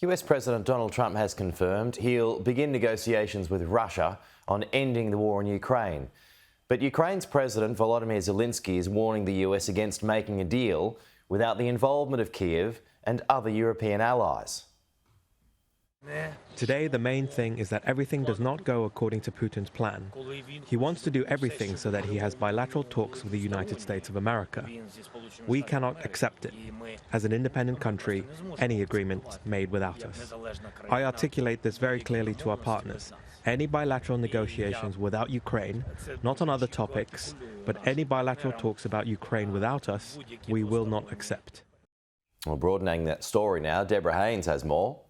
US President Donald Trump has confirmed he'll begin negotiations with Russia on ending the war in Ukraine. But Ukraine's President Volodymyr Zelensky is warning the US against making a deal without the involvement of Kyiv and other European allies. Today, the main thing is that everything does not go according to Putin's plan. He wants to do everything so that he has bilateral talks with the United States of America. We cannot accept it. As an independent country, any agreement made without us. I articulate this very clearly to our partners. Any bilateral negotiations without Ukraine, not on other topics, but any bilateral talks about Ukraine without us, we will not accept. Well, broadening that story now, Deborah Haynes has more.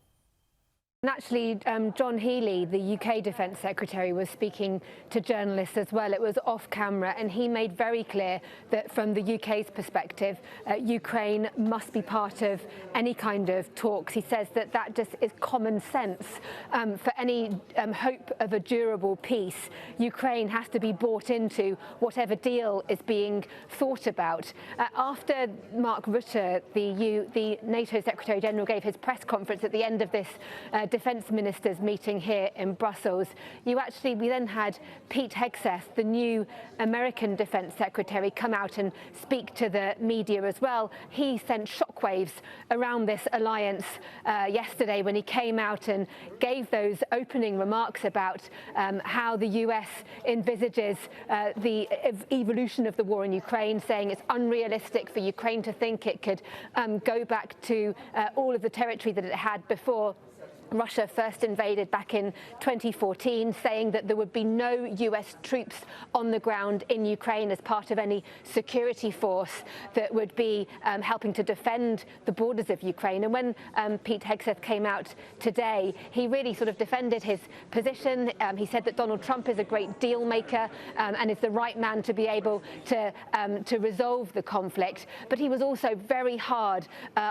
And actually, John Healey, the UK Defence Secretary, was speaking to journalists as well. It was off camera, and he made very clear that from the UK's perspective, Ukraine must be part of any kind of talks. He says that that just is common sense. For any hope of a durable peace, Ukraine has to be brought into whatever deal is being thought about. After Mark Rutte, the NATO Secretary General, gave his press conference at the end of this Defence Ministers meeting here in Brussels, we then had Pete Hegseth, the new American Defence Secretary, come out and speak to the media as well. He sent shockwaves around this alliance yesterday when he came out and gave those opening remarks about how the US envisages the evolution of the war in Ukraine, saying it's unrealistic for Ukraine to think it could go back to all of the territory that it had before Russia first invaded back in 2014, saying that there would be no US troops on the ground in Ukraine as part of any security force that would be helping to defend the borders of Ukraine. And when Pete Hegseth came out today, he really sort of defended his position. He said that Donald Trump is a great deal maker and is the right man to be able to resolve the conflict. But he was also very hard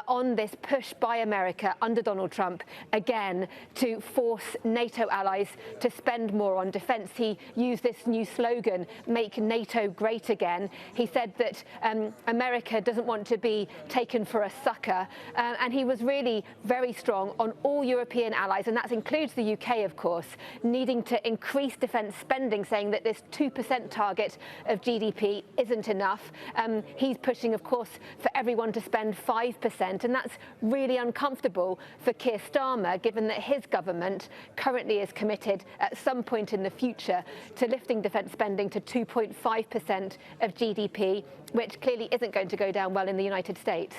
on this push by America under Donald Trump again to force NATO allies to spend more on defence. He used this new slogan, "Make NATO Great Again." He said that America doesn't want to be taken for a sucker, and he was really very strong on all European allies, and that includes the UK, of course, needing to increase defence spending, saying that this 2% target of GDP isn't enough. He's pushing, of course, for everyone to spend 5%, and that's really uncomfortable for Keir Starmer, given that his government currently is committed at some point in the future to lifting defence spending to 2.5% of GDP, which clearly isn't going to go down well in the United States.